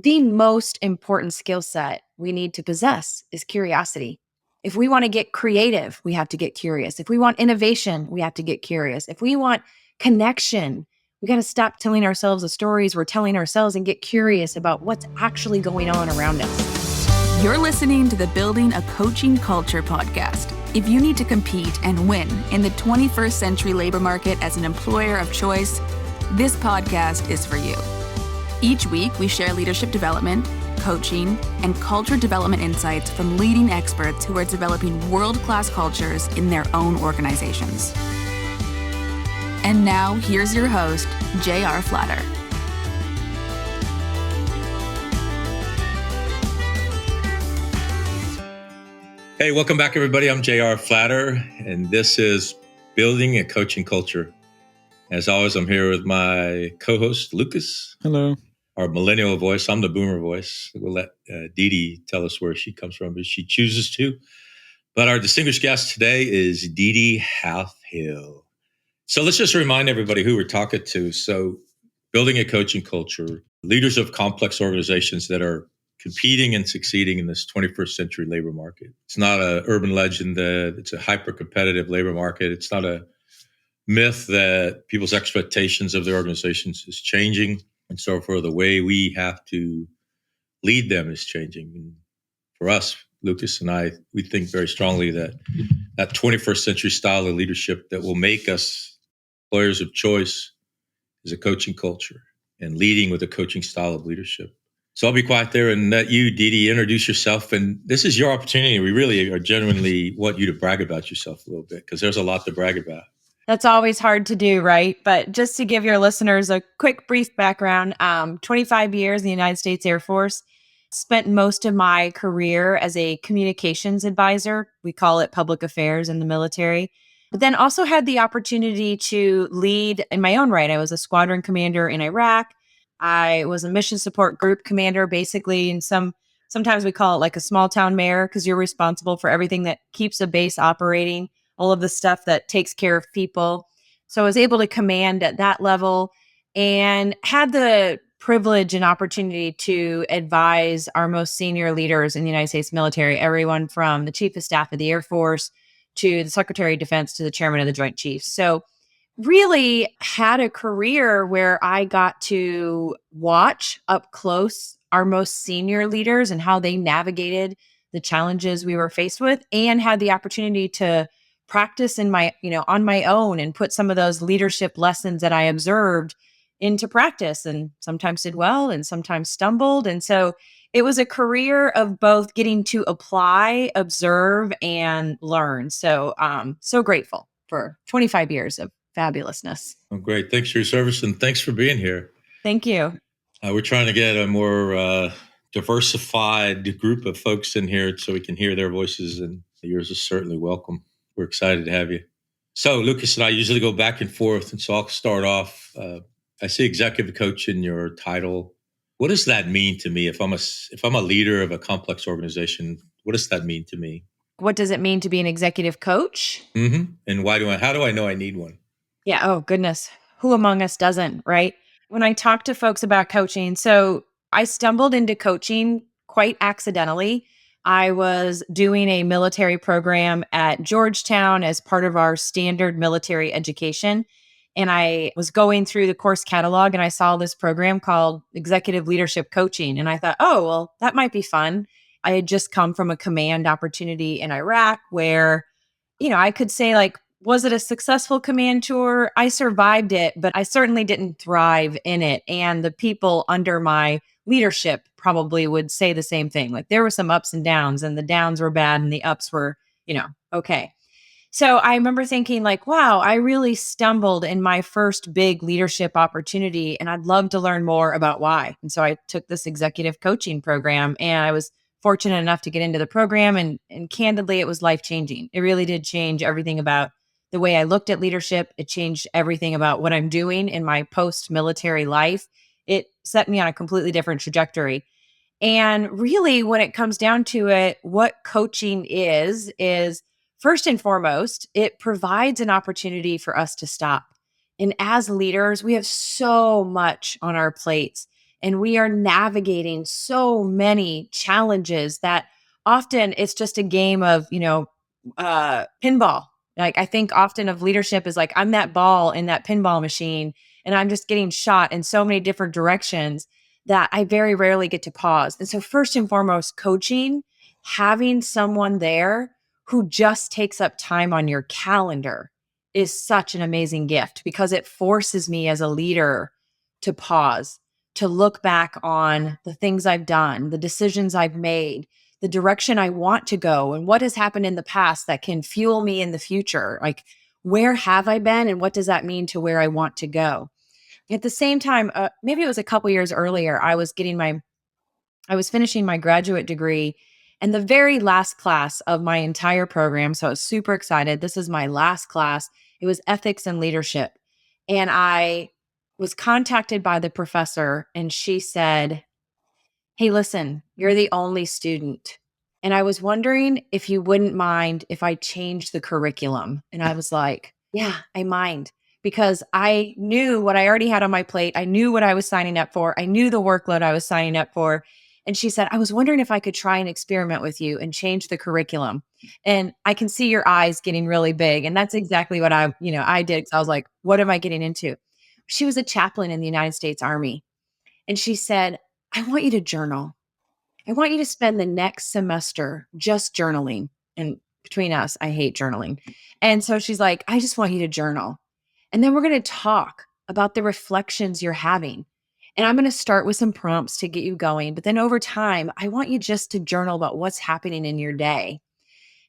The most important skill set we need to possess is curiosity. If we want to get creative, we have to get curious. If we want innovation, we have to get curious. If we want connection, we got to stop telling ourselves the stories we're telling ourselves and get curious about what's actually going on around us. You're listening to the Building a Coaching Culture podcast. If you need to compete and win in the 21st century labor market as an employer of choice, this podcast is for you. Each week, we share leadership development, coaching, and culture development insights from leading experts who are developing world-class cultures in their own organizations. And now, here's your host, J.R. Flatter. Hey, welcome back, everybody. I'm J.R. Flatter, and this is Building a Coaching Culture. As always, I'm here with my co-host, Lucas. Hello. Our millennial voice. I'm the boomer voice. We'll let DeDe tell us where she comes from if she chooses to. But our distinguished guest today is DeDe Halfhill. So let's just remind everybody who we're talking to. So building a coaching culture, leaders of complex organizations that are competing and succeeding in this 21st century labor market. It's not an urban legend that it's a hyper-competitive labor market. It's not a myth that people's expectations of their organizations is changing. And so for the way we have to lead them is changing. And for us, Lucas and I, we think very strongly that that 21st century style of leadership that will make us employers of choice is a coaching culture and leading with a coaching style of leadership. So I'll be quiet there and let you, DeDe, introduce yourself. And this is your opportunity. We really are genuinely want you to brag about yourself a little bit because there's a lot to brag about. That's always hard to do, right? But just to give your listeners a quick, brief background, 25 years in the United States Air Force, spent most of my career as a communications advisor. We call it public affairs in the military. But then also had the opportunity to lead in my own right. I was a squadron commander in Iraq. I was a mission support group commander, basically, and sometimes we call it like a small town mayor because you're responsible for everything that keeps a base operating, all of the stuff that takes care of people. So I was able to command at that level and had the privilege and opportunity to advise our most senior leaders in the United States military, everyone from the Chief of Staff of the Air Force to the Secretary of Defense to the Chairman of the Joint Chiefs. So really had a career where I got to watch up close our most senior leaders and how they navigated the challenges we were faced with, and had the opportunity to practice in my, on my own and put some of those leadership lessons that I observed into practice, and sometimes did well and sometimes stumbled. And so it was a career of both getting to apply, observe, and learn. So so grateful for 25 years of fabulousness. Oh, great. Thanks for your service and thanks for being here. Thank you. We're trying to get a more diversified group of folks in here so we can hear their voices, and yours is certainly welcome. We're excited to have you. So Lucas and I usually go back and forth, and so I'll start off. I see executive coach in your title. What does that mean to me? If I'm a leader of a complex organization, what does that mean to me? What does it mean to be an executive coach? Mm-hmm. And how do I know I need one? Yeah. Oh, goodness. Who among us doesn't, right? When I talk to folks about coaching, so I stumbled into coaching quite accidentally. I was doing a military program at Georgetown as part of our standard military education. And I was going through the course catalog and I saw this program called Executive Leadership Coaching. And I thought, oh, well, that might be fun. I had just come from a command opportunity in Iraq where, I could say, like, was it a successful command tour? I survived it, but I certainly didn't thrive in it. And the people under my leadership probably would say the same thing. Like, there were some ups and downs, and the downs were bad and the ups were, okay. So I remember thinking, like, wow, I really stumbled in my first big leadership opportunity, and I'd love to learn more about why. And so I took this executive coaching program, and I was fortunate enough to get into the program, and candidly, it was life-changing. It really did change everything about the way I looked at leadership. It changed everything about what I'm doing in my post-military life. It set me on a completely different trajectory. And really, when it comes down to it, what coaching is first and foremost, it provides an opportunity for us to stop. And as leaders, we have so much on our plates. And we are navigating so many challenges that often it's just a game of, pinball. Like I think often of leadership is like, I'm that ball in that pinball machine and I'm just getting shot in so many different directions that I very rarely get to pause. And so, first and foremost, coaching, having someone there who just takes up time on your calendar is such an amazing gift because it forces me as a leader to pause, to look back on the things I've done, the decisions I've made, the direction I want to go, and what has happened in the past that can fuel me in the future. Like, where have I been and what does that mean to where I want to go? At the same time, maybe it was a couple years earlier, I was finishing my graduate degree and the very last class of my entire program. So I was super excited. This is my last class. It was ethics and leadership. And I was contacted by the professor and she said, "Hey, listen, you're the only student. And I was wondering if you wouldn't mind if I changed the curriculum." And I was like, "Yeah, I mind." Because I knew what I already had on my plate. I knew what I was signing up for. I knew the workload I was signing up for. And she said, "I was wondering if I could try an experiment with you and change the curriculum." And I can see your eyes getting really big. And that's exactly what I did. 'Cause I was like, what am I getting into? She was a chaplain in the United States Army. And she said, "I want you to journal. I want you to spend the next semester just journaling." And between us, I hate journaling. And so she's like, "I just want you to journal. And then we're going to talk about the reflections you're having. And I'm going to start with some prompts to get you going. But then over time, I want you just to journal about what's happening in your day."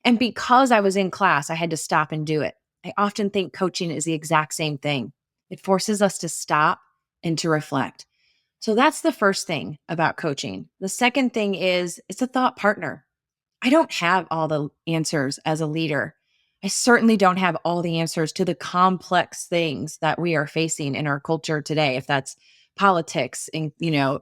And because I was in class, I had to stop and do it. I often think coaching is the exact same thing. It forces us to stop and to reflect. So that's the first thing about coaching. The second thing is it's a thought partner. I don't have all the answers as a leader. I certainly don't have all the answers to the complex things that we are facing in our culture today. If that's politics and,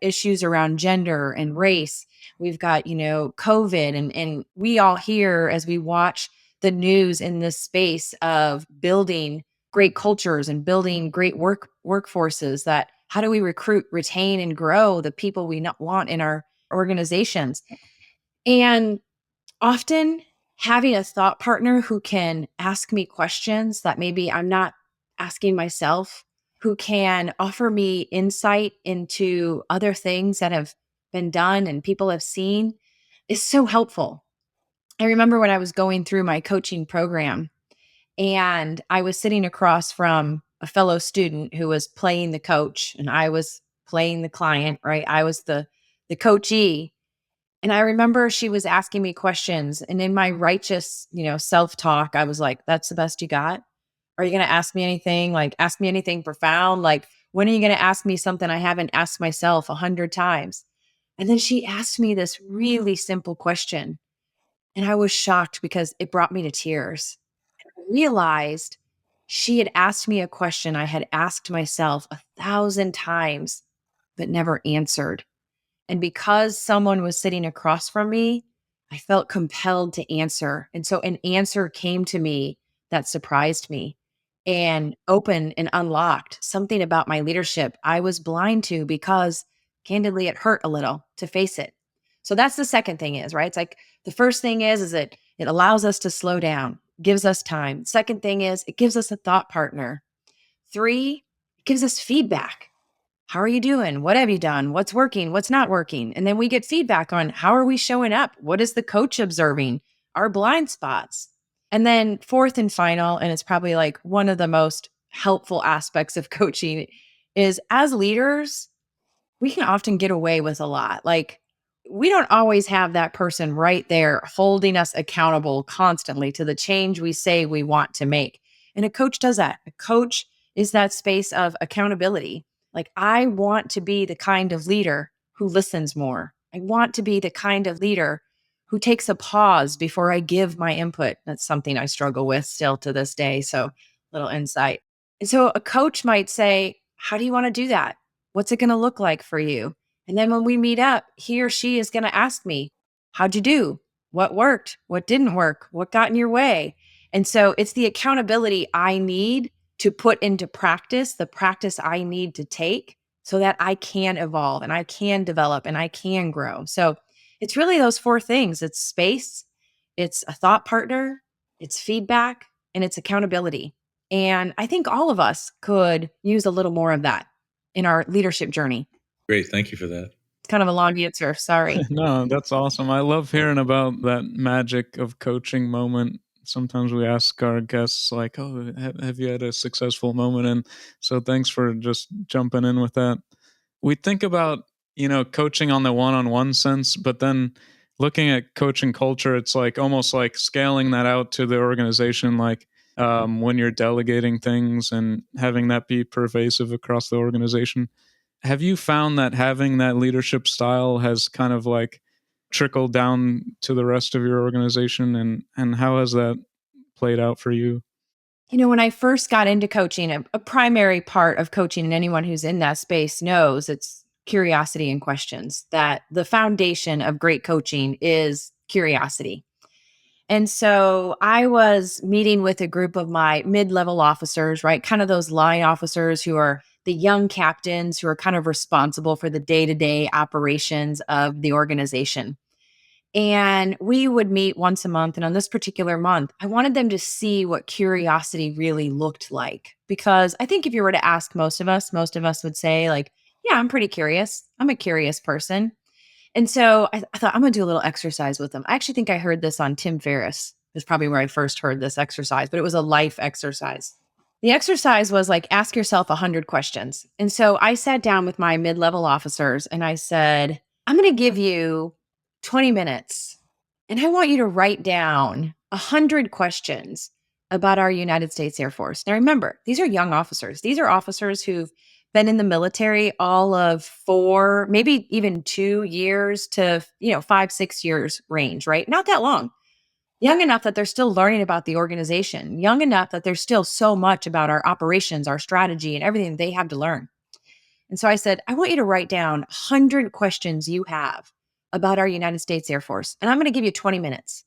issues around gender and race, we've got, COVID and we all hear as we watch the news in this space of building great cultures and building great workforces that how do we recruit, retain, and grow the people we not want in our organizations? And often having a thought partner who can ask me questions that maybe I'm not asking myself, who can offer me insight into other things that have been done and people have seen is so helpful. I remember when I was going through my coaching program and I was sitting across from a fellow student who was playing the coach and I was playing the client, right? I was the coachee. And I remember she was asking me questions. And in my righteous, self-talk, I was like, "That's the best you got? Are you going to ask me anything? Like, ask me anything profound? Like, when are you going to ask me something I haven't asked myself 100 times?" And then she asked me this really simple question. And I was shocked because it brought me to tears. I realized she had asked me a question I had asked myself 1,000 times, but never answered. And because someone was sitting across from me, I felt compelled to answer. And so an answer came to me that surprised me and opened and unlocked something about my leadership I was blind to because candidly, it hurt a little to face it. So that's the second thing is, right? It's like the first thing is it allows us to slow down, gives us time. Second thing is it gives us a thought partner. Three, it gives us feedback. How are you doing? What have you done? What's working? What's not working? And then we get feedback on how are we showing up? What is the coach observing? Our blind spots. And then fourth and final, and it's probably like one of the most helpful aspects of coaching is as leaders, we can often get away with a lot. Like we don't always have that person right there holding us accountable constantly to the change we say we want to make. And a coach does that. A coach is that space of accountability. Like I want to be the kind of leader who listens more. I want to be the kind of leader who takes a pause before I give my input. That's something I struggle with still to this day. So, little insight. And so, a coach might say, "How do you want to do that? What's it going to look like for you?" And then when we meet up, he or she is going to ask me, "How'd you do? What worked? What didn't work? What got in your way?" And so, it's the accountability I need to put into practice, the practice I need to take so that I can evolve and I can develop and I can grow. So it's really those four things. It's space, it's a thought partner, it's feedback, and it's accountability. And I think all of us could use a little more of that in our leadership journey. Great. Thank you for that. It's kind of a long answer. Sorry. No, that's awesome. I love hearing about that magic of coaching moment. Sometimes we ask our guests, like, "Oh, have you had a successful moment?" And so, thanks for just jumping in with that. We think about, coaching on the one-on-one sense, but then looking at coaching culture, it's like almost like scaling that out to the organization, like when you're delegating things and having that be pervasive across the organization. Have you found that having that leadership style has kind of like trickled down to the rest of your organization, and how has that played out for you? When I first got into coaching, a primary part of coaching, and anyone who's in that space knows it's curiosity and questions, that the foundation of great coaching is curiosity. And so I was meeting with a group of my mid-level officers, right? Kind of those line officers who are the young captains who are kind of responsible for the day-to-day operations of the organization. And we would meet once a month. And on this particular month, I wanted them to see what curiosity really looked like. Because I think if you were to ask most of us would say, like, yeah, I'm pretty curious. I'm a curious person. And so I thought, I'm going to do a little exercise with them. I actually think I heard this on Tim Ferriss. Is probably where I first heard this exercise, but it was a life exercise. The exercise was like, ask yourself 100 questions. And so I sat down with my mid-level officers and I said, I'm going to give you 20 minutes and I want you to write down 100 questions about our United States Air Force. Now, remember, these are young officers. These are officers who've been in the military all of 4, maybe even 2 years to, 5, 6 years range, right? Not that long. Young enough that they're still learning about the organization, young enough that there's still so much about our operations, our strategy, and everything they have to learn. And so I said, I want you to write down 100 questions you have about our United States Air Force. And I'm going to give you 20 minutes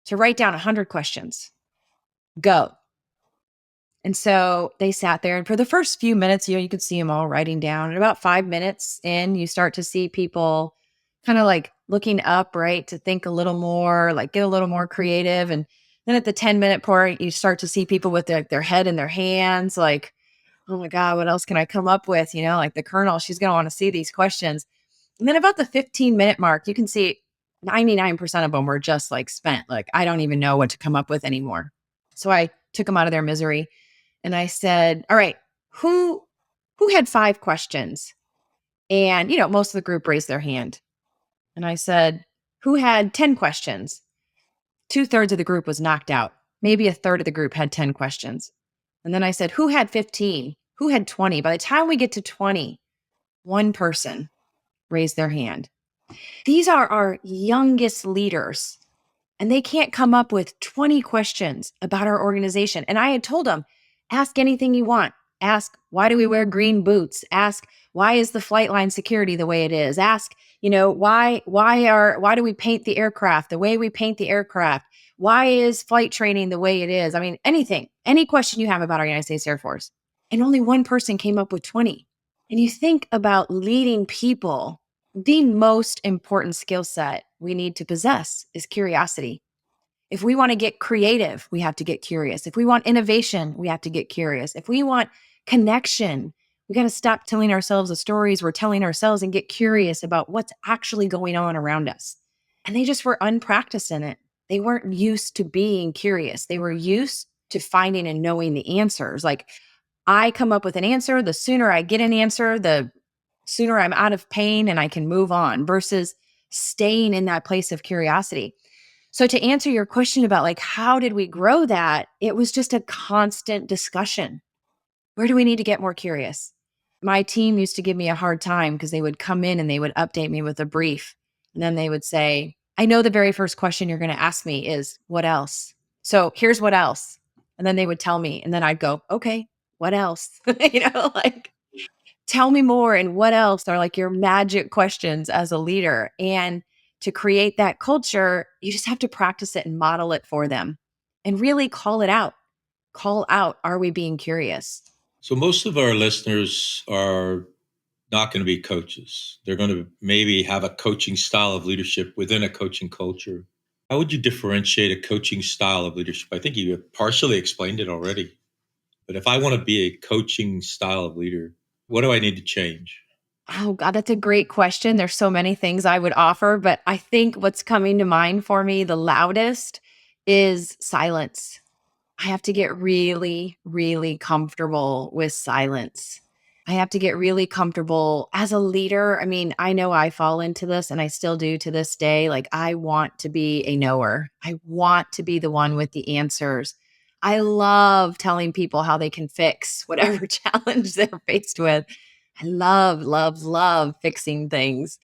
to write down 100 questions. Go. And so they sat there, and for the first few minutes, you could see them all writing down. And about 5 minutes in, you start to see people kind of like looking up, right, to think a little more, like get a little more creative. And then at the 10-minute point, you start to see people with their head in their hands, like, oh my God, what else can I come up with? Like the colonel, she's going to want to see these questions. And then about the 15-minute mark, you can see 99% of them were just like spent. Like, I don't even know what to come up with anymore. So I took them out of their misery. And I said, all right, who had 5 questions? And, most of the group raised their hand. And I said, who had 10 questions? 2/3 of the group was knocked out. Maybe a third of the group had 10 questions. And then I said, who had 15? Who had 20? By the time we get to 20, one person raised their hand. These are our youngest leaders, and they can't come up with 20 questions about our organization. And I had told them, ask anything you want. Ask, why do we wear green boots? Ask, why is the flight line security the way it is? Ask, why do we paint the aircraft the way we paint the aircraft? Why is flight training the way it is? I mean, anything, any question you have about our United States Air Force. And only one person came up with 20. And you think about leading people, the most important skill set we need to possess is curiosity. If we want to get creative, we have to get curious. If we want innovation, we have to get curious. If we want connection, we got to stop telling ourselves the stories we're telling ourselves and get curious about what's actually going on around us. And they just were unpracticed in it. They weren't used to being curious. They were used to finding and knowing the answers. Like, I come up with an answer, the sooner I get an answer, the sooner I'm out of pain and I can move on, versus staying in that place of curiosity. So to answer your question about like, how did we grow that? It was just a constant discussion. Where do we need to get more curious? My team used to give me a hard time because they would come in and they would update me with a brief. And then they would say, I know the very first question you're going to ask me is, what else? So here's what else. And then they would tell me, and then I'd go, okay, what else? Like, tell me more. And what else are like your magic questions as a leader? And to create that culture, you just have to practice it and model it for them and really call it out. Call out, are we being curious? So most of our listeners are not going to be coaches. They're going to maybe have a coaching style of leadership within a coaching culture. How would you differentiate a coaching style of leadership? I think you partially explained it already. But if I want to be a coaching style of leader, what do I need to change? Oh, God, that's a great question. There's so many things I would offer, but I think what's coming to mind for me the loudest is silence. I have to get really, really comfortable with silence. I have to get really comfortable as a leader. I mean, I know I fall into this and I still do to this day. Like, I want to be a knower. I want to be the one with the answers. I love telling people how they can fix whatever challenge they're faced with. I love, love, love fixing things.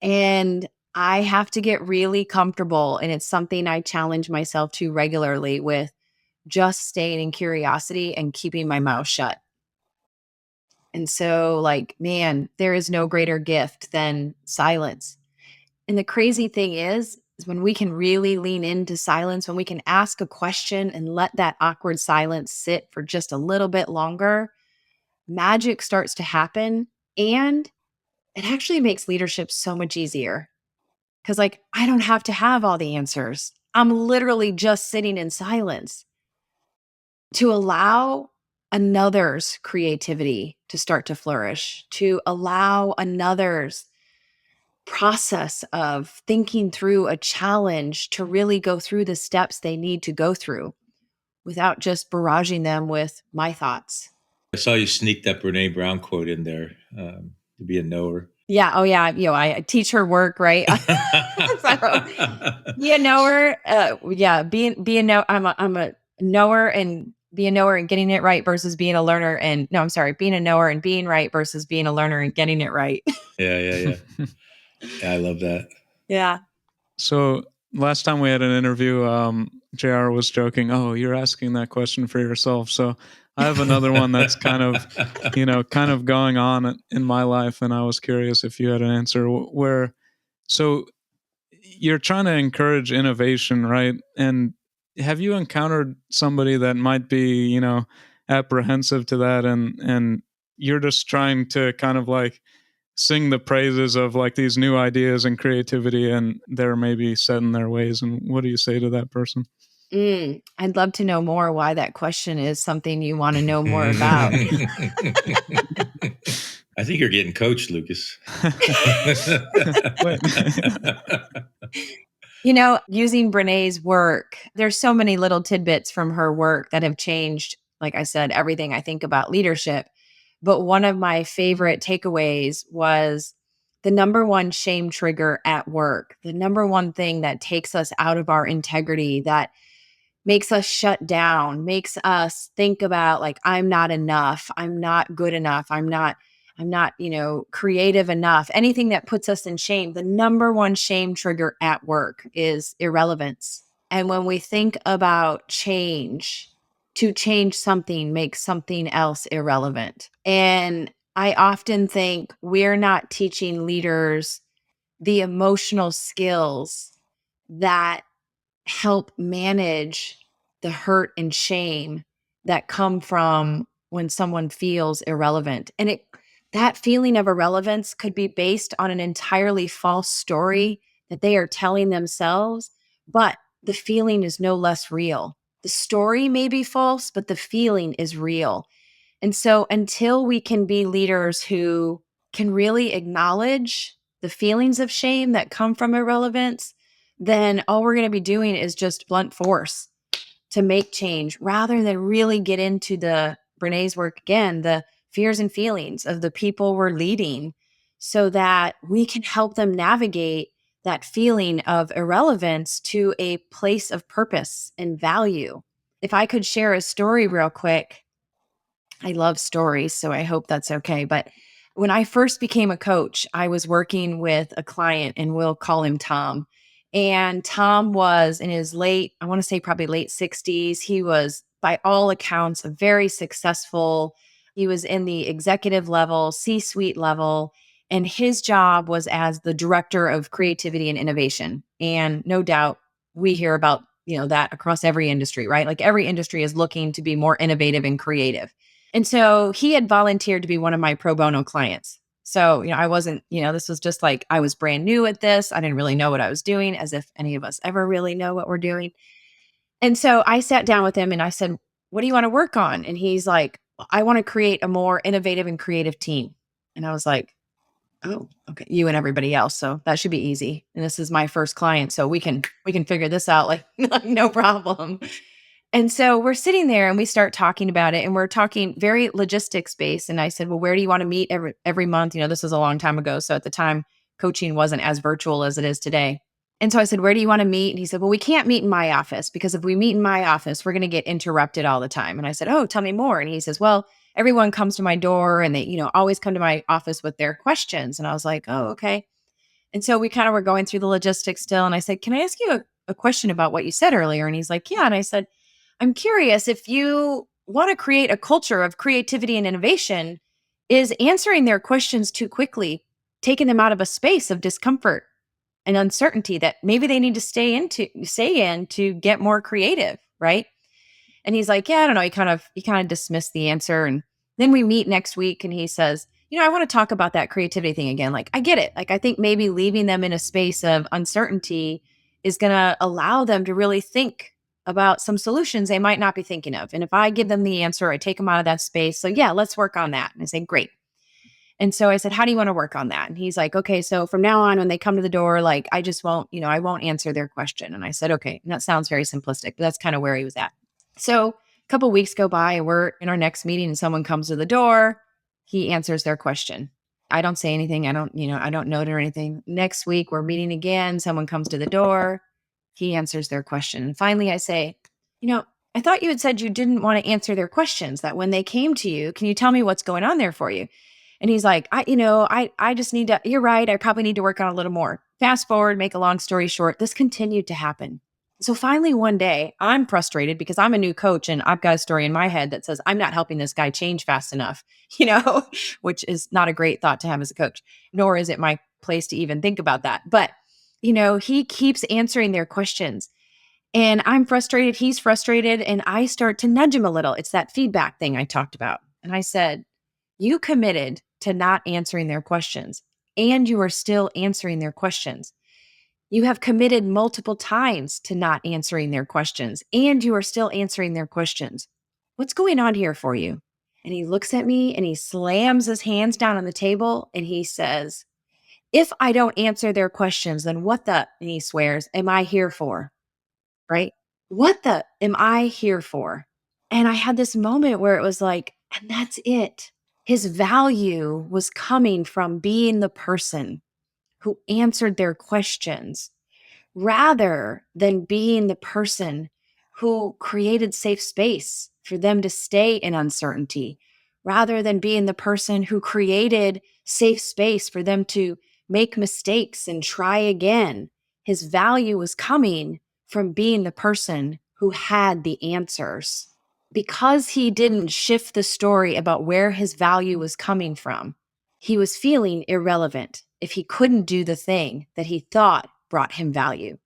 And I have to get really comfortable. And it's something I challenge myself to regularly with just staying in curiosity and keeping my mouth shut. And so, like, man, there is no greater gift than silence. And the crazy thing is when we can really lean into silence, when we can ask a question and let that awkward silence sit for just a little bit longer, magic starts to happen. And it actually makes leadership so much easier because, like, I don't have to have all the answers. I'm literally just sitting in silence to allow another's creativity to start to flourish, to allow another's process of thinking through a challenge to really go through the steps they need to go through without just barraging them with my thoughts. I saw you sneak that Brene Brown quote in there, to be a knower. Yeah. Oh, yeah. I teach her work, right? So, be a knower. Yeah. Be a know. I'm a knower, and be a knower and getting it right versus being a learner. And no, I'm sorry, being a knower and being right versus being a learner and getting it right. Yeah. I love that. Yeah. So last time we had an interview, JR was joking, "Oh, you're asking that question for yourself." So I have another one that's kind of going on in my life, and I was curious if you had an answer. So you're trying to encourage innovation, right? And have you encountered somebody that might be, apprehensive to that, and you're just trying to kind of like sing the praises of like these new ideas and creativity, and they're maybe set in their ways? And what do you say to that person? I'd love to know more why that question is something you want to know more about. I think you're getting coached, Lucas. Using Brené's work, there's so many little tidbits from her work that have changed, like I said, everything I think about leadership. But one of my favorite takeaways was the number one shame trigger at work, the number one thing that takes us out of our integrity, that makes us shut down, makes us think about like, I'm not enough, I'm not good enough, I'm not, creative enough. Anything that puts us in shame, the number one shame trigger at work is irrelevance. And when we think about change, to change something makes something else irrelevant. And I often think we're not teaching leaders the emotional skills that help manage the hurt and shame that come from when someone feels irrelevant. And that feeling of irrelevance could be based on an entirely false story that they are telling themselves, but the feeling is no less real. The story may be false, but the feeling is real. And so until we can be leaders who can really acknowledge the feelings of shame that come from irrelevance, then all we're going to be doing is just blunt force to make change rather than really get into the Brené's work again, the fears and feelings of the people we're leading, so that we can help them navigate that feeling of irrelevance to a place of purpose and value. If I could share a story real quick, I love stories, so I hope that's okay. But when I first became a coach, I was working with a client, and we'll call him Tom. And Tom was in his I want to say probably late 60s. He was, by all accounts, a very successful. He was in the executive level, C-suite level, and his job was as the director of creativity and innovation. And no doubt we hear about, that across every industry, right? Like every industry is looking to be more innovative and creative. And so he had volunteered to be one of my pro bono clients. So, I wasn't, this was just like I was brand new at this. I didn't really know what I was doing, as if any of us ever really know what we're doing. And so I sat down with him and I said, "What do you want to work on?" And he's like, "I want to create a more innovative and creative team." And I was like, "Oh, okay. You and everybody else. So that should be easy. And this is my first client. So we can figure this out like no problem." And so we're sitting there and we start talking about it, and we're talking very logistics based. And I said, "Well, where do you want to meet every month?" This was a long time ago. So at the time, coaching wasn't as virtual as it is today. And so I said, "Where do you want to meet?" And he said, "Well, we can't meet in my office, because if we meet in my office, we're going to get interrupted all the time." And I said, "Oh, tell me more." And he says, "Well, everyone comes to my door and they, always come to my office with their questions." And I was like, "Oh, okay." And so we kind of were going through the logistics still. And I said, "Can I ask you a question about what you said earlier?" And he's like, "Yeah." And I said, "I'm curious, if you want to create a culture of creativity and innovation, is answering their questions too quickly taking them out of a space of discomfort and uncertainty that maybe they need to stay in to get more creative, right?" And he's like, "Yeah, I don't know." He kind of dismissed the answer. And then we meet next week and he says, "I want to talk about that creativity thing again. Like, I get it. Like, I think maybe leaving them in a space of uncertainty is going to allow them to really think about some solutions they might not be thinking of. And if I give them the answer, I take them out of that space. So yeah, let's work on that." And I say, "Great." And so I said, "How do you want to work on that?" And he's like, "Okay, so from now on, when they come to the door, like, I just won't, I won't answer their question." And I said, "Okay." And that sounds very simplistic, but that's kind of where he was at. So a couple weeks go by and we're in our next meeting and someone comes to the door. He answers their question. I don't say anything. I don't note it or anything. Next week we're meeting again. Someone comes to the door. He answers their question. And finally I say, "I thought you had said you didn't want to answer their questions, that when they came to you, can you tell me what's going on there for you?" And he's like, I just need to, you're right. I probably need to work on a little more." Fast forward, make a long story short, this continued to happen. So finally one day I'm frustrated because I'm a new coach and I've got a story in my head that says I'm not helping this guy change fast enough, which is not a great thought to have as a coach, nor is it my place to even think about that. But, he keeps answering their questions. And I'm frustrated. He's frustrated. And I start to nudge him a little. It's that feedback thing I talked about. And I said, "You committed to not answering their questions, and you are still answering their questions. You have committed multiple times to not answering their questions, and you are still answering their questions. What's going on here for you?" And he looks at me and he slams his hands down on the table and he says, "If I don't answer their questions, then what the," and he swears, "am I here for?" Right? What the am I here for? And I had this moment where it was like, and that's it. His value was coming from being the person who answered their questions, rather than being the person who created safe space for them to stay in uncertainty, rather than being the person who created safe space for them to make mistakes and try again. His value was coming from being the person who had the answers. Because he didn't shift the story about where his value was coming from, he was feeling irrelevant if he couldn't do the thing that he thought brought him value,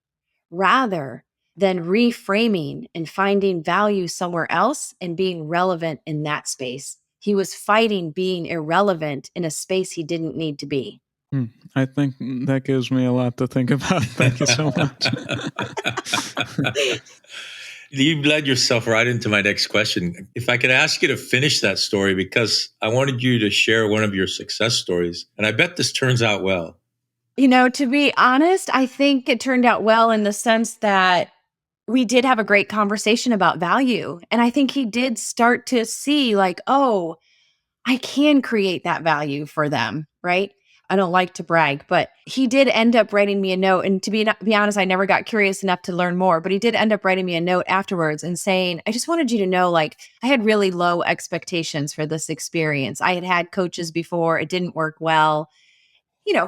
rather than reframing and finding value somewhere else and being relevant in that space. He was fighting being irrelevant in a space he didn't need to be. I think that gives me a lot to think about. Thank you so much. You led yourself right into my next question. If I could ask you to finish that story, because I wanted you to share one of your success stories, and I bet this turns out well. To be honest, I think it turned out well in the sense that we did have a great conversation about value. And I think he did start to see, like, oh, I can create that value for them, right? I don't like to brag, but he did end up writing me a note. And to be honest, I never got curious enough to learn more, but he did end up writing me a note afterwards and saying, "I just wanted you to know, like, I had really low expectations for this experience. I had coaches before. It didn't work well."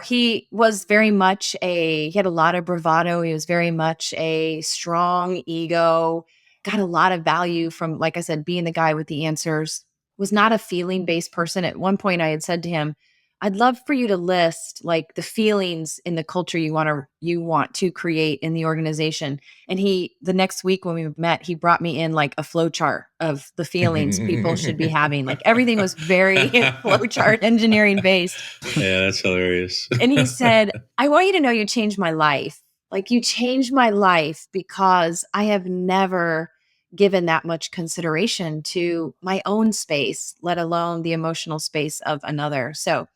He was very much he had a lot of bravado. He was very much a strong ego, got a lot of value from, like I said, being the guy with the answers, was not a feeling based person. At one point I had said to him, I'd love for you to list like the feelings in the culture you want to create in the organization. And the next week when we met, he brought me in like a flow chart of the feelings people should be having. Like everything was very flow chart engineering based. Yeah, that's hilarious. And he said, I want you to know you changed my life. Like you changed my life because I have never given that much consideration to my own space, let alone the emotional space of another. So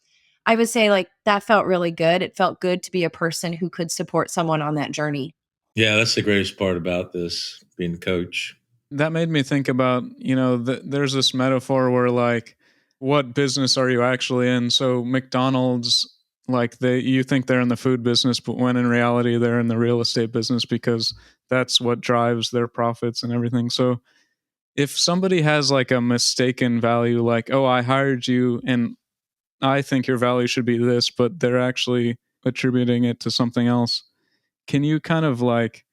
I would say like that felt really good. It felt good to be a person who could support someone on that journey. Yeah, that's the greatest part about this, being a coach. That made me think about, there's this metaphor where like, what business are you actually in? So McDonald's, like you think they're in the food business, but when in reality they're in the real estate business because that's what drives their profits and everything. So if somebody has like a mistaken value, like, oh, I hired you and I think your value should be this, but they're actually attributing it to something else. Can you kind of like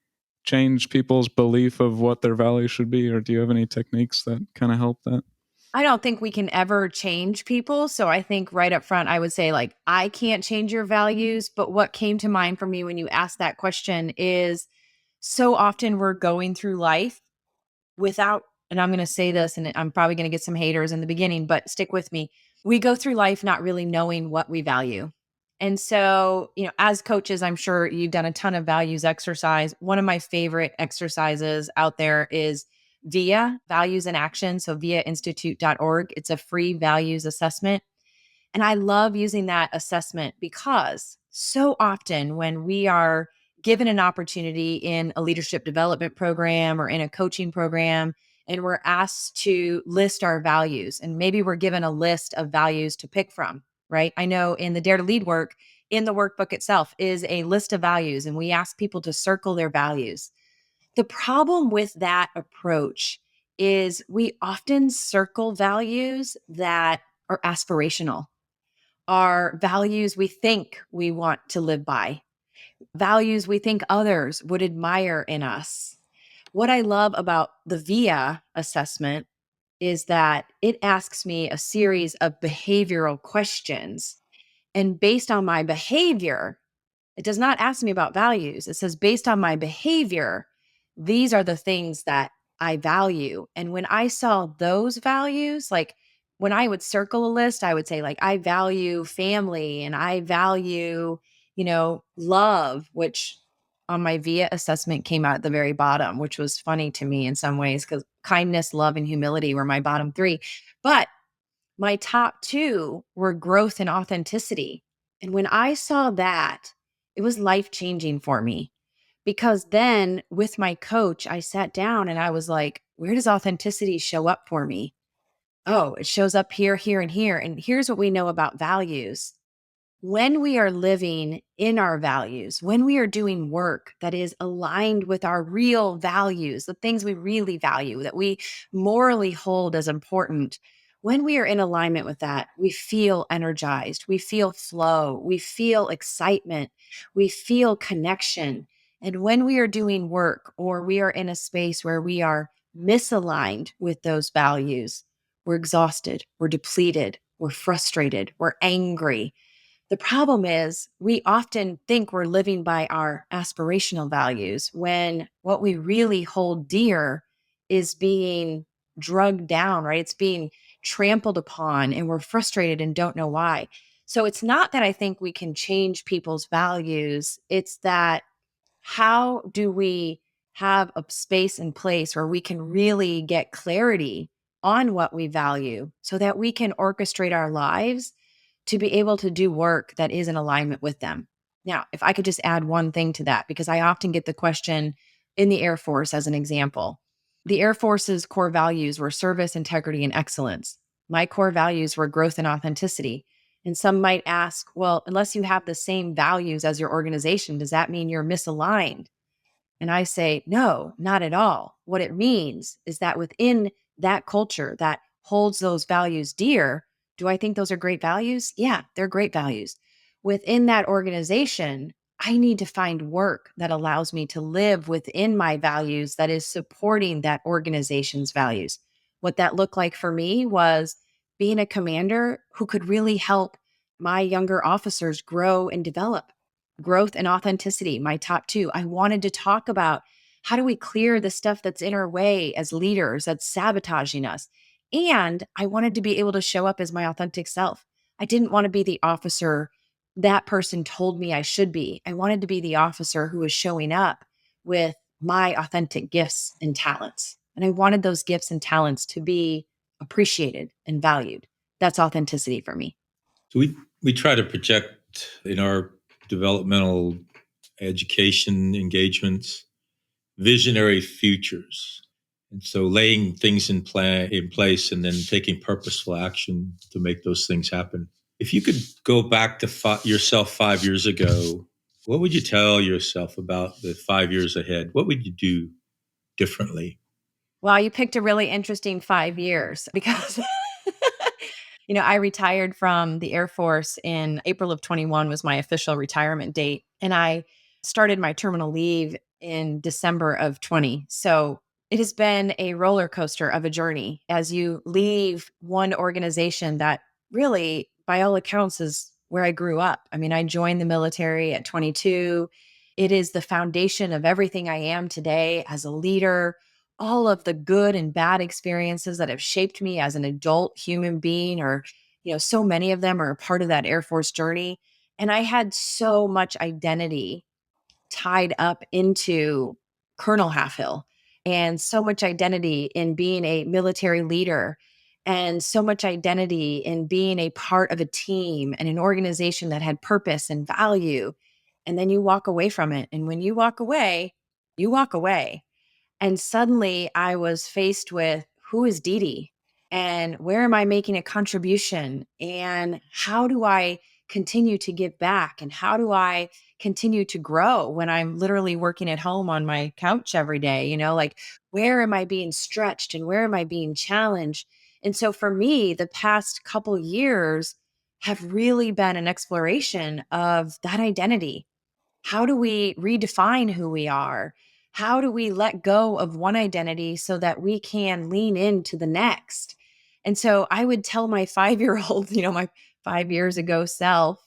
change people's belief of what their value should be? Or do you have any techniques that kind of help that? I don't think we can ever change people. So I think right up front, I would say, like, I can't change your values. But what came to mind for me when you asked that question is so often we're going through life without, and I'm going to say this, and I'm probably going to get some haters in the beginning, but stick with me. We go through life not really knowing what we value. And so, as coaches, I'm sure you've done a ton of values exercise. One of my favorite exercises out there is VIA, Values in Action. So viainstitute.org. It's a free values assessment. And I love using that assessment because so often when we are given an opportunity in a leadership development program or in a coaching program, and we're asked to list our values, and maybe we're given a list of values to pick from, right? I know in the Dare to Lead work, in the workbook itself is a list of values, and we ask people to circle their values. The problem with that approach is we often circle values that are aspirational, are values we think we want to live by, values we think others would admire in us. What I love about the VIA assessment is that it asks me a series of behavioral questions. And based on my behavior, it does not ask me about values. It says, based on my behavior, these are the things that I value. And when I saw those values, like when I would circle a list, I would say, like, I value family and I value, love, which on my VIA assessment came out at the very bottom, which was funny to me in some ways because kindness, love, and humility were my bottom three. But my top two were growth and authenticity. And when I saw that, it was life changing for me because then with my coach, I sat down and I was like, where does authenticity show up for me? Oh, it shows up here, here, and here. And here's what we know about values. When we are living in our values, when we are doing work that is aligned with our real values, the things we really value, that we morally hold as important, when we are in alignment with that, we feel energized, we feel flow, we feel excitement, we feel connection. And when we are doing work or we are in a space where we are misaligned with those values, we're exhausted, we're depleted, we're frustrated, we're angry. The problem is we often think we're living by our aspirational values when what we really hold dear is being drugged down, right? It's being trampled upon and we're frustrated and don't know why. So it's not that I think we can change people's values. It's that how do we have a space and place where we can really get clarity on what we value so that we can orchestrate our lives to be able to do work that is in alignment with them. Now, if I could just add one thing to that, because I often get the question in the Air Force as an example. The Air Force's core values were service, integrity, and excellence. My core values were growth and authenticity. And some might ask, well, unless you have the same values as your organization, does that mean you're misaligned? And I say, no, not at all. What it means is that within that culture that holds those values dear, do I think those are great values? Yeah, they're great values. Within that organization, I need to find work that allows me to live within my values that is supporting that organization's values. What that looked like for me was being a commander who could really help my younger officers grow and develop. Growth and authenticity, my top two. I wanted to talk about how do we clear the stuff that's in our way as leaders that's sabotaging us. And I wanted to be able to show up as my authentic self. I didn't want to be the officer that person told me I should be. I wanted to be the officer who was showing up with my authentic gifts and talents. And I wanted those gifts and talents to be appreciated and valued. That's authenticity for me. So we try to project in our developmental education engagements visionary futures. And so laying things in place and then taking purposeful action to make those things happen. If you could go back to yourself 5 years ago, what would you tell yourself about the 5 years ahead? What would you do differently? Well, you picked a really interesting 5 years because I retired from the Air Force in April of 21 was my official retirement date. And I started my terminal leave in December of 20. So it has been a roller coaster of a journey as you leave one organization that really, by all accounts, is where I grew up. I mean, I joined the military at 22. It is the foundation of everything I am today as a leader, all of the good and bad experiences that have shaped me as an adult human being, or so many of them are a part of that Air Force journey. And I had so much identity tied up into Colonel Halfhill, and so much identity in being a military leader, and so much identity in being a part of a team and an organization that had purpose and value. And then you walk away from it. And when you walk away, you walk away. And suddenly I was faced with, who is DeDe? And where am I making a contribution? And how do I continue to give back? And how do I continue to grow when I'm literally working at home on my couch every day? Like, where am I being stretched and where am I being challenged? And so for me, the past couple years have really been an exploration of that identity. How do we redefine who we are? How do we let go of one identity so that we can lean into the next? And so I would tell my 5-year-old, my 5 years ago self,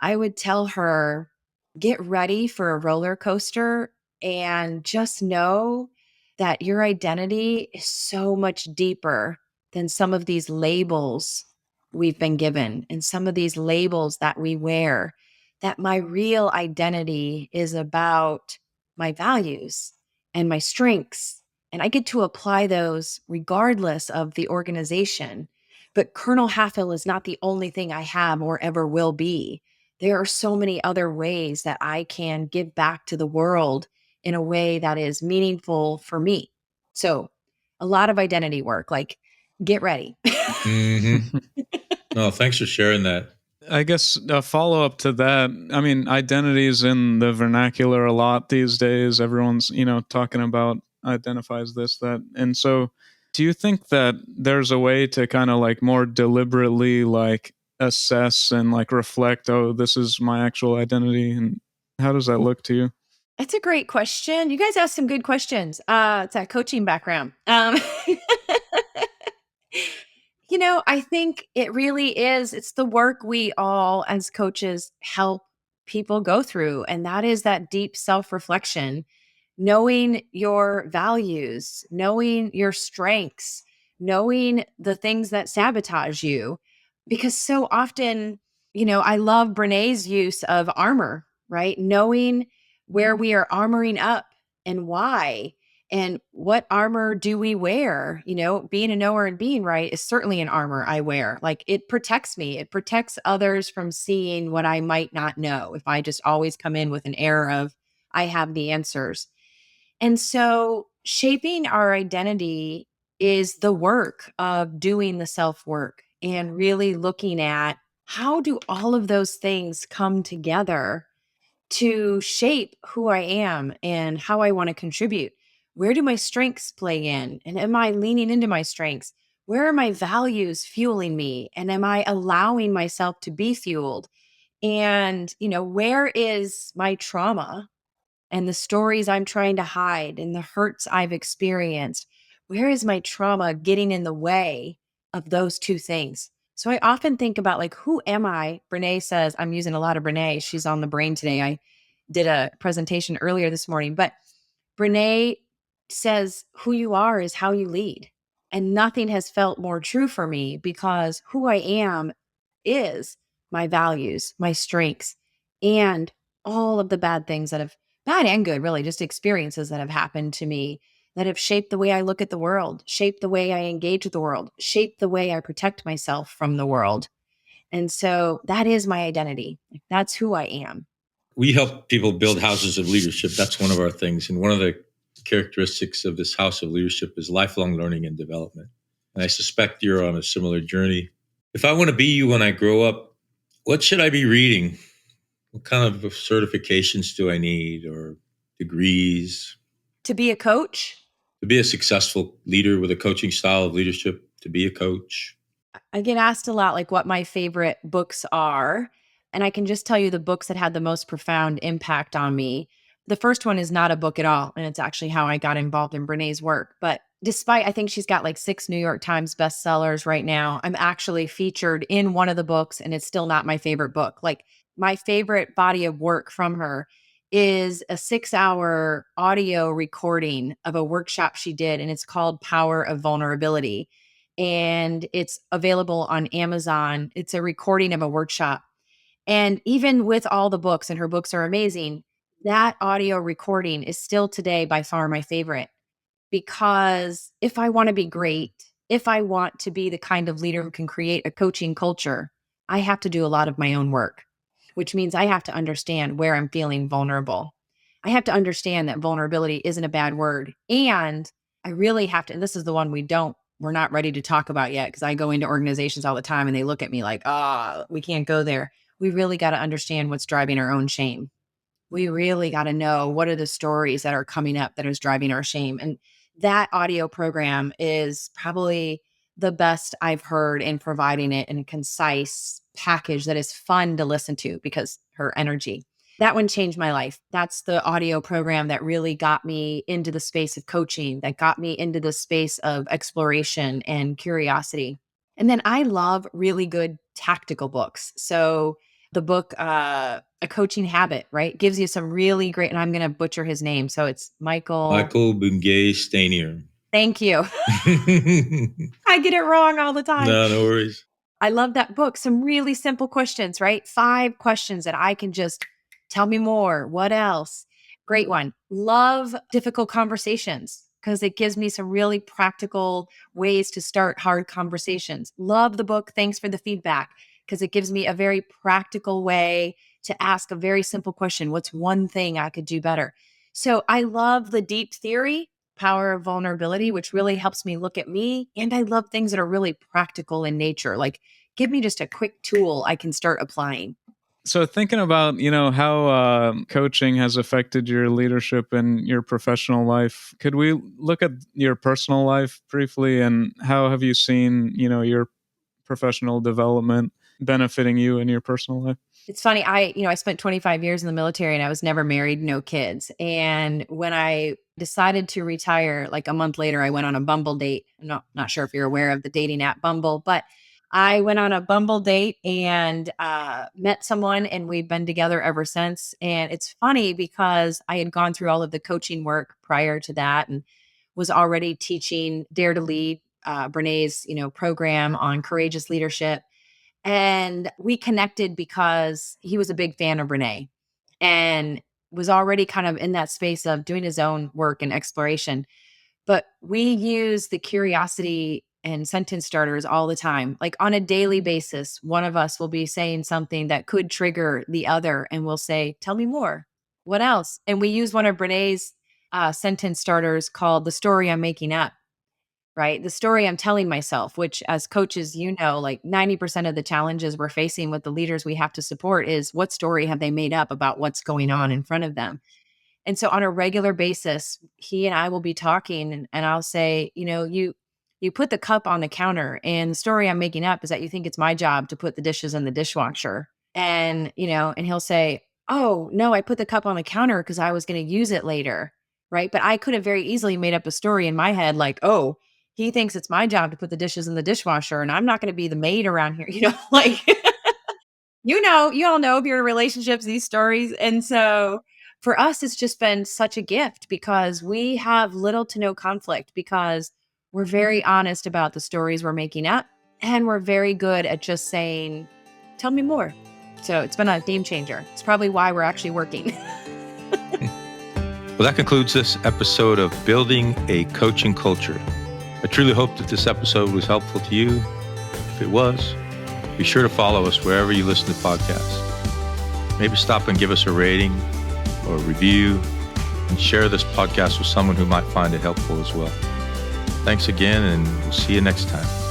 I would tell her, get ready for a roller coaster and just know that your identity is so much deeper than some of these labels we've been given and some of these labels that we wear. That my real identity is about my values and my strengths. And I get to apply those regardless of the organization. But Colonel Halfhill is not the only thing I have or ever will be. There are so many other ways that I can give back to the world in a way that is meaningful for me. So a lot of identity work, like get ready. Mm-hmm. No, thanks for sharing that. I guess a follow up to that. I mean, identity is in the vernacular a lot these days. Everyone's, talking about identifies this, that. And so do you think that there's a way to kind of like more deliberately like assess and like reflect, oh, this is my actual identity? And how does that look to you? That's a great question. You guys asked some good questions. It's that coaching background. I think it really is. It's the work we all as coaches help people go through. And that is that deep self-reflection, knowing your values, knowing your strengths, knowing the things that sabotage you. Because so often, I love Brené's use of armor, right? Knowing where we are armoring up and why. And what armor do we wear? Being a knower and being right is certainly an armor I wear. Like it protects me. It protects others from seeing what I might not know if I just always come in with an air of, I have the answers. And so shaping our identity is the work of doing the self work and really looking at how do all of those things come together to shape who I am and how I want to contribute. Where do my strengths play in? And am I leaning into my strengths? Where are my values fueling me? And am I allowing myself to be fueled? And, where is my trauma and the stories I'm trying to hide and the hurts I've experienced? Where is my trauma getting in the way of those two things? So I often think about like, who am I? Brene says, I'm using a lot of Brene. She's on the brain today. I did a presentation earlier this morning, but Brene says who you are is how you lead. And nothing has felt more true for me because who I am is my values, my strengths, and all of the bad things that have, bad and good, really, just experiences that have happened to me that have shaped the way I look at the world, shaped the way I engage with the world, shaped the way I protect myself from the world. And so that is my identity. Like, that's who I am. We help people build houses of leadership. That's one of our things. And one of the characteristics of this house of leadership is lifelong learning and development. And I suspect you're on a similar journey. If I want to be you when I grow up, what should I be reading? What kind of certifications do I need or degrees? To be a coach, To be a successful leader with a coaching style of leadership, to be a coach. I get asked a lot, like, what my favorite books are. And I can just tell you the books that had the most profound impact on me. The first one is not a book at all. And it's actually how I got involved in Brene's work. But despite, I think she's got like 6 New York Times bestsellers right now, I'm actually featured in one of the books, and it's still not my favorite book. Like, my favorite body of work from her is a 6-hour audio recording of a workshop she did, and it's called Power of Vulnerability. And it's available on Amazon. It's a recording of a workshop. And even with all the books, and her books are amazing, that audio recording is still today by far my favorite. Because if I want to be great, if I want to be the kind of leader who can create a coaching culture, I have to do a lot of my own work, which means I have to understand where I'm feeling vulnerable. I have to understand that vulnerability isn't a bad word. And I really have to, and this is the one we're not ready to talk about yet, because I go into organizations all the time and they look at me like, we can't go there. We really got to understand what's driving our own shame. We really got to know what are the stories that are coming up that is driving our shame. And that audio program is probably the best I've heard in providing it in a concise package that is fun to listen to because her energy. That one changed my life. That's the audio program that really got me into the space of coaching, that got me into the space of exploration and curiosity. And then I love really good tactical books. So the book, A Coaching Habit, right, gives you some really great, and I'm going to butcher his name. So it's Michael Bungay Stanier. Thank you. I get it wrong all the time. No worries. I love that book. Some really simple questions, right? 5 questions that I can just tell me more. What else? Great one. Love difficult conversations because it gives me some really practical ways to start hard conversations. Love the book. Thanks for the feedback, because it gives me a very practical way to ask a very simple question. What's one thing I could do better? So I love the deep theory, Power of Vulnerability, which really helps me look at me. And I love things that are really practical in nature. Like, give me just a quick tool I can start applying. So thinking about, how coaching has affected your leadership and your professional life, could we look at your personal life briefly, and how have you seen, your professional development benefiting you in your personal life? It's funny. I spent 25 years in the military and I was never married, no kids. And when I decided to retire, like a month later, I went on a Bumble date. I'm not sure if you're aware of the dating app Bumble, but I went on a Bumble date and met someone, and we've been together ever since. And it's funny because I had gone through all of the coaching work prior to that and was already teaching Dare to Lead, Brene's, program on courageous leadership. And we connected because he was a big fan of Brene and was already kind of in that space of doing his own work and exploration. But we use the curiosity and sentence starters all the time. Like, on a daily basis, one of us will be saying something that could trigger the other, and we'll say, tell me more. What else? And we use one of Brene's sentence starters called The Story I'm Making Up, right? The story I'm telling myself, which as coaches, like 90% of the challenges we're facing with the leaders we have to support is, what story have they made up about what's going on in front of them? And so on a regular basis, he and I will be talking, and I'll say, you put the cup on the counter, and the story I'm making up is that you think it's my job to put the dishes in the dishwasher. And, and he'll say, oh, no, I put the cup on the counter because I was going to use it later. Right. But I could have very easily made up a story in my head like, oh, he thinks it's my job to put the dishes in the dishwasher, and I'm not going to be the maid around here. Like, you all know if you're in relationships, these stories. And so for us, it's just been such a gift because we have little to no conflict because we're very honest about the stories we're making up. And we're very good at just saying, tell me more. So it's been a game changer. It's probably why we're actually working. Well, that concludes this episode of Building a Coaching Culture. I truly hope that this episode was helpful to you. If it was, be sure to follow us wherever you listen to podcasts. Maybe stop and give us a rating or a review and share this podcast with someone who might find it helpful as well. Thanks again, and we'll see you next time.